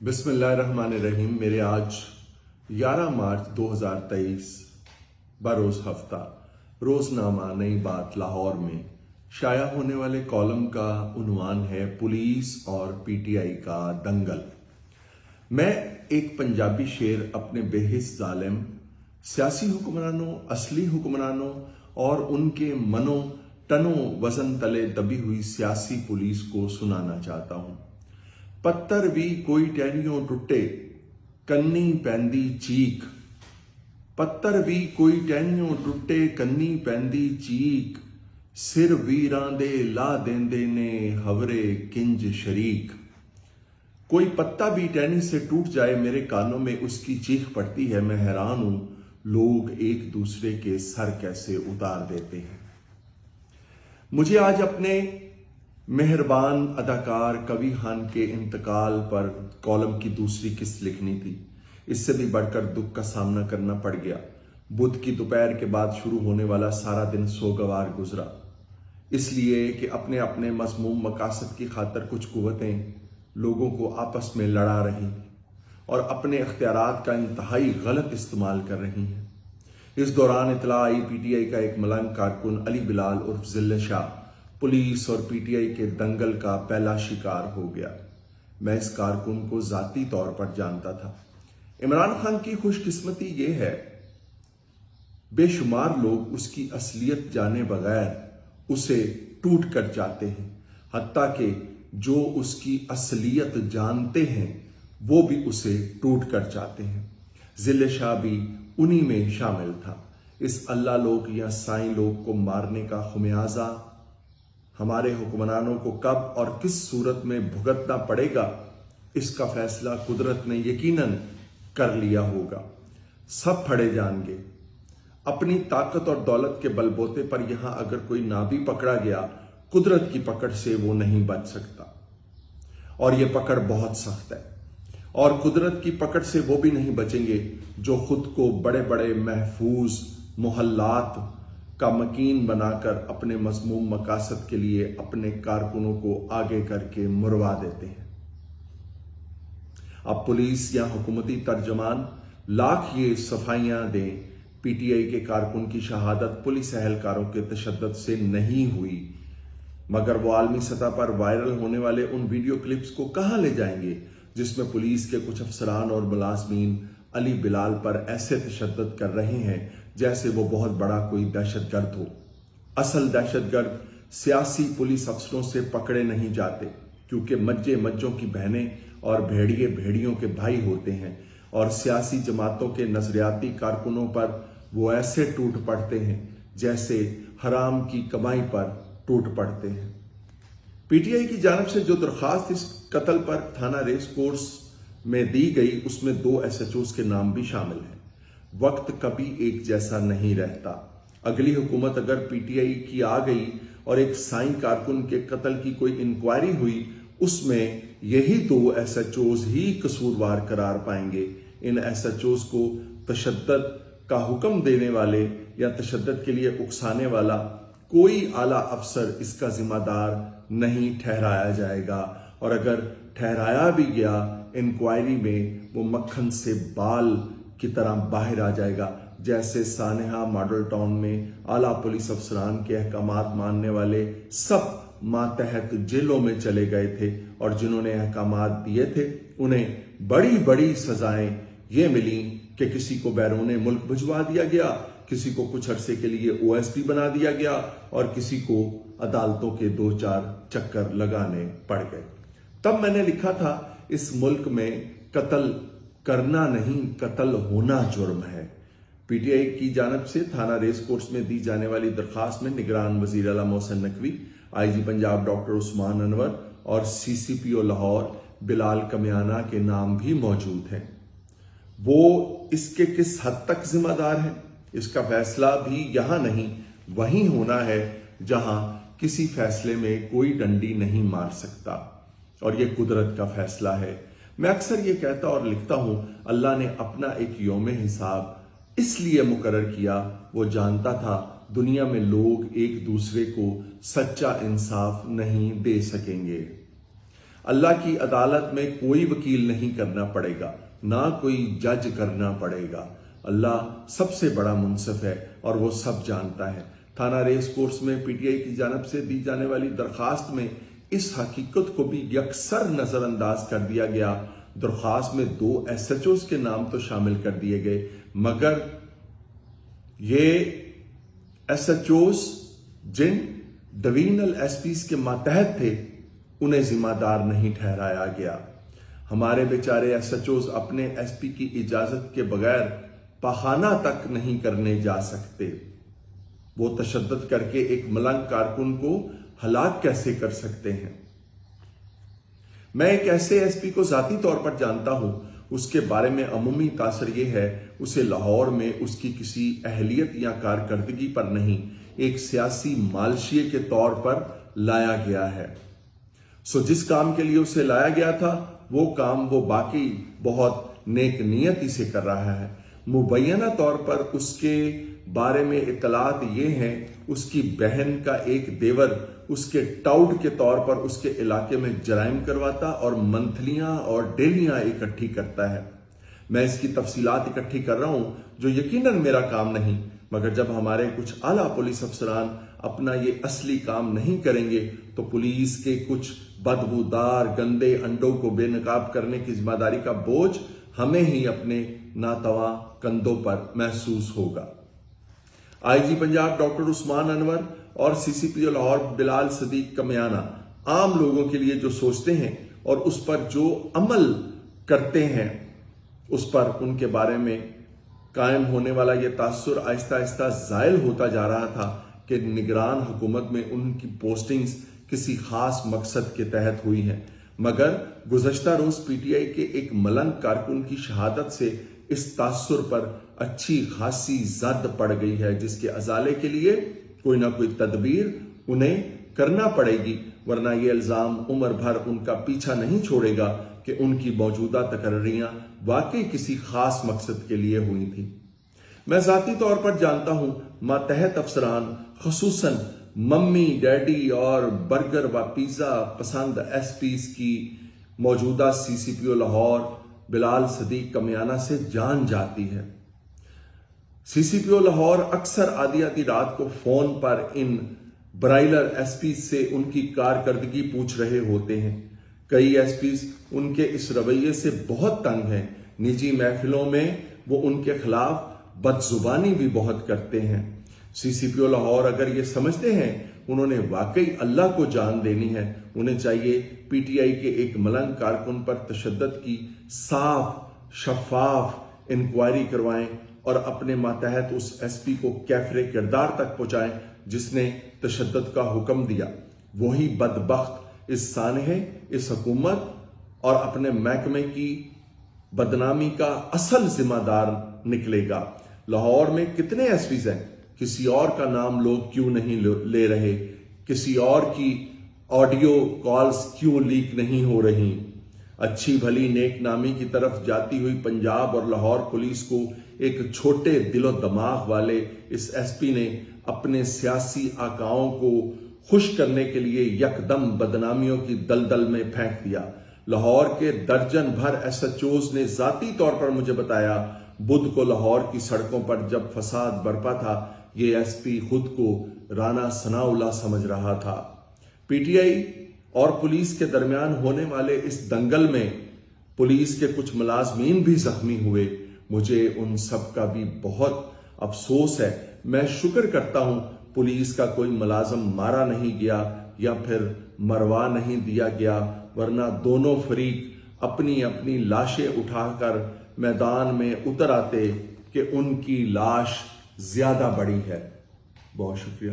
बिस्मिल्लाहिर्रहमानिर्रहीम। मेरे आज 11 मार्च 2023 बरोज़ हफ्ता रोज़नामा नई बात लाहौर में शाया होने वाले कॉलम का उन्वान है पुलिस और पीटीआई का दंगल। मैं एक पंजाबी शेर अपने बेहिस जालिम सियासी हुक्मरानों, असली हुक्मरानों और उनके मनो टनो वजन तले दबी हुई सियासी पुलिस को सुनाना चाहता हूं। पत्थर भी कोई टहनियों टुटे कन्नी पैंदी चीक, पत्थर भी कोई टहनियों टुटे कन्नी पैंदी चीक, सिर वीरां दे ला देंदे ने हवरे किंज शरीक। कोई पत्ता भी टहनी से टूट जाए मेरे कानों में उसकी चीख पड़ती है। मैं हैरान हूं लोग एक दूसरे के सर कैसे उतार देते हैं। मुझे आज अपने मेहरबान अदाकार कवि खान के इंतकाल पर कॉलम की दूसरी किस्त लिखनी थी। इससे भी बढ़कर दुख का सामना करना पड़ गया। बुध की दोपहर के बाद शुरू होने वाला सारा दिन सोगवार गुजरा, इसलिए कि अपने अपने मज़मूम मकासद की खातर कुछ कुव्वतें लोगों को आपस में लड़ा रही और अपने इख्तियारात का इंतहाई गलत इस्तेमाल कर रही हैं। इस दौरान इतला आई पीटीआई का एक मलंग कारकुन अली बिलाल उर्फ जिल्ले शाह पुलिस और पीटीआई के दंगल का पहला शिकार हो गया। मैं इस कारकुन को जाती तौर पर जानता था। इमरान खान की खुशकिस्मती ये है, बेशुमार लोग उसकी असलियत जाने बगैर उसे टूट कर चाहते हैं, हत्ता कि जो उसकी असलियत जानते हैं वो भी उसे टूट कर चाहते हैं। जिले शाह भी उन्हीं में शामिल था। इस अल्लाह लोग या साईं लोग को मारने का खुमियाजा हमारे हुक्मरानों को कब और किस सूरत में भुगतना पड़ेगा, इसका फैसला कुदरत ने यकीनन कर लिया होगा। सब फड़े जाएंगे। अपनी ताकत और दौलत के बलबूते पर यहां अगर कोई ना भी पकड़ा गया, कुदरत की पकड़ से वो नहीं बच सकता और ये पकड़ बहुत सख्त है। और कुदरत की पकड़ से वो भी नहीं बचेंगे जो खुद को बड़े बड़े महफूज मोहल्लात का मकीन बनाकर अपने मज़मूम मकासद के लिए अपने कारकुनों को आगे करके मुरवा देते हैं। अब पुलिस या हुकूमती तर्जमान लाख ये सफाइयां दें, पीटीआई के कारकुन की शहादत पुलिस एहलकारों के तशद्दुद से नहीं हुई, मगर वो आलमी सतह पर वायरल होने वाले उन वीडियो क्लिप्स को कहां ले जाएंगे जिसमें पुलिस के कुछ अफसरान और मुलाजमीन अली बिलाल पर ऐसे तशद्दुद कर रहे हैं जैसे वो बहुत बड़ा कोई दहशतगर्द हो। असल दहशतगर्द सियासी पुलिस अफसरों से पकड़े नहीं जाते, क्योंकि मज्जे मज्जों की बहनें और भेड़िए भेड़ियों के भाई होते हैं और सियासी जमातों के नजरियाती कारकुनों पर वो ऐसे टूट पड़ते हैं जैसे हराम की कमाई पर टूट पड़ते हैं। पीटीआई की जानिब से जो दरखास्त इस कत्ल पर थाना रेस कोर्स में दी गई, उसमें 2 एसएचओज के नाम भी शामिल हैं। वक्त कभी एक जैसा नहीं रहता। अगली हुकूमत अगर पीटीआई की आ गई और एक साईं कारकुन के कत्ल की कोई इंक्वायरी हुई, उसमें यही 2 एसएचओज ही कसूरवार करार पाएंगे। इन एसएचओज को तशद्दुद का हुक्म देने वाले या तशद्दुद के लिए उकसाने वाला कोई आला अफसर इसका जिम्मेदार नहीं ठहराया जाएगा, और अगर ठहराया भी गया इंक्वायरी में वो मक्खन से बाल की तरह बाहर आ जाएगा। जैसे सानेहा मॉडल टाउन में आला पुलिस अफसरान के अहकामात मानने वाले सब मातहत जेलों में चले गए थे और जिन्होंने अहकामात दिए थे उन्हें बड़ी बड़ी सजाएं ये मिली कि किसी को बैरूने मुल्क भिजवा दिया गया, किसी को कुछ अरसे के लिए ओएसडी बना दिया गया और किसी को अदालतों के 2-4 चक्कर लगाने पड़ गए। तब मैंने लिखा था, इस मुल्क में कत्ल करना नहीं कत्ल होना जुर्म है। पीटीआई की जानिब से थाना रेस कोर्स में दी जाने वाली दरखास्त में निगरान वजीर आला मोहसिन नकवी, आईजी पंजाब डॉक्टर उस्मान अनवर और सीसीपीओ लाहौर बिलाल कमियाना के नाम भी मौजूद हैं। वो इसके किस हद तक जिम्मेदार हैं, इसका फैसला भी यहां नहीं वहीं होना है जहां किसी फैसले में कोई डंडी नहीं मार सकता, और यह कुदरत का फैसला है। मैं अक्सर ये कहता और लिखता हूं, अल्लाह ने अपना एक यौम हिसाब इसलिए मुकर्रर किया, वो जानता था दुनिया में लोग एक दूसरे को सच्चा इंसाफ नहीं दे सकेंगे। اللہ کی عدالت میں کوئی وکیل نہیں کرنا پڑے گا، نہ کوئی جج کرنا پڑے گا۔ اللہ سب سے بڑا منصف ہے اور وہ سب جانتا ہے۔ تھانہ ریس کورس میں پی ٹی آئی کی جانب سے دی جانے والی درخواست میں اس حقیقت کو بھی یکسر نظر انداز کر دیا گیا۔ درخواست میں 2 SHOs کے نام تو شامل کر دیے گئے، مگر یہ SHOs جن ڈویژنل SPs کے ماتحت تھے انہیں ذمہ دار نہیں ٹھہرایا گیا۔ ہمارے بیچارے SHOs اپنے SP کی اجازت کے بغیر پاخانہ تک نہیں کرنے جا سکتے۔ وہ تشدد کر کے ایک ملنگ کارکن کو ہلاک کیسے کر سکتے ہیں؟ میں ایک ایسے SP کو ذاتی طور پر جانتا ہوں، اس کے بارے میں عمومی تاثر یہ ہے اسے لاہور میں اس کی کسی اہلیت یا کارکردگی پر نہیں، ایک سیاسی مالشیے کے طور پر لایا گیا ہے۔ جس کام کے لیے اسے لایا گیا تھا وہ کام وہ باقی بہت نیک نیتی سے کر رہا ہے۔ مبینہ طور پر اس کے بارے میں اطلاعات یہ ہیں، اس کی بہن کا ایک دیور اس کے ٹاؤٹ کے طور پر اس کے علاقے میں جرائم کرواتا اور منتھلیاں اور ڈیلیاں اکٹھی کرتا ہے۔ میں اس کی تفصیلات اکٹھی کر رہا ہوں جو یقیناً میرا کام نہیں، مگر جب ہمارے کچھ اعلیٰ پولیس افسران اپنا یہ اصلی کام نہیں کریں گے تو پولیس کے کچھ بدبودار گندے انڈوں کو بے نقاب کرنے کی ذمہ داری کا بوجھ ہمیں ہی اپنے ناتواں کندھوں پر محسوس ہوگا۔ IG پنجاب ڈاکٹر عثمان انور اور CCPO لاہور بلال صدیق کمیانہ عام لوگوں کے لیے جو سوچتے ہیں اور اس پر جو عمل کرتے ہیں اس پر ان کے بارے میں قائم ہونے والا یہ تاثر آہستہ آہستہ زائل ہوتا جا رہا تھا کہ نگران حکومت میں ان کی پوسٹنگز کسی خاص مقصد کے تحت ہوئی ہیں، مگر گزشتہ روز PTI کے ایک ملنگ کارکن کی شہادت سے اس تاثر پر اچھی خاصی زد پڑ گئی ہے، جس کے ازالے کے لیے کوئی نہ کوئی تدبیر انہیں کرنا پڑے گی، ورنہ یہ الزام عمر بھر ان کا پیچھا نہیں چھوڑے گا کہ ان کی موجودہ تقرریاں واقعی کسی خاص مقصد کے لیے ہوئی تھیں۔ میں ذاتی طور پر جانتا ہوں ماتحت افسران، خصوصاً ممی ڈیڈی اور برگر و پیزا پسند SPs کی موجودہ CCPO لاہور بلال صدیق کمیانہ سے جان جاتی ہے۔ CCPO لاہور اکثر آدھی رات کو فون پر ان برائلر SPs سے ان کی کارکردگی پوچھ رہے ہوتے ہیں۔ کئی SPs ان کے اس رویے سے بہت تنگ ہیں، نجی محفلوں میں وہ ان کے خلاف بدزبانی بھی بہت کرتے ہیں۔ CCPO لاہور اگر یہ سمجھتے ہیں انہوں نے واقعی اللہ کو جان دینی ہے، انہیں چاہیے PTI کے ایک ملنگ کارکن پر تشدد کی صاف شفاف انکوائری کروائیں اور اپنے ماتحت اس SP کو کیفر کردار تک پہنچائیں جس نے تشدد کا حکم دیا۔ وہی بدبخت اس سانحے، اس حکومت اور اپنے محکمے کی بدنامی کا اصل ذمہ دار نکلے گا۔ لاہور میں کتنے SPs ہیں؟ کسی اور کا نام لوگ کیوں نہیں لے رہے؟ کسی اور کی آڈیو کالز کیوں لیک نہیں ہو رہی؟ اچھی بھلی نیک نامی کی طرف جاتی ہوئی پنجاب اور لاہور پولیس کو ایک چھوٹے دل و دماغ والے اس SP نے اپنے سیاسی آقاؤں کو خوش کرنے کے لیے یکدم بدنامیوں کی دلدل میں پھینک دیا۔ لاہور کے درجن بھر SHOs نے ذاتی طور پر مجھے بتایا بدھ کو لاہور کی سڑکوں پر جب فساد برپا تھا یہ SP خود کو رانا ثناء اللہ سمجھ رہا تھا۔ PTI اور پولیس کے درمیان ہونے والے اس دنگل میں پولیس کے کچھ ملازمین بھی زخمی ہوئے۔ مجھے ان سب کا بھی بہت افسوس ہے۔ میں شکر کرتا ہوں پولیس کا کوئی ملازم مارا نہیں گیا یا پھر مروا نہیں دیا گیا، ورنہ دونوں فریق اپنی اپنی لاشیں اٹھا کر میدان میں اتر آتے کہ ان کی لاش زیادہ بڑی ہے۔ بہت شکریہ۔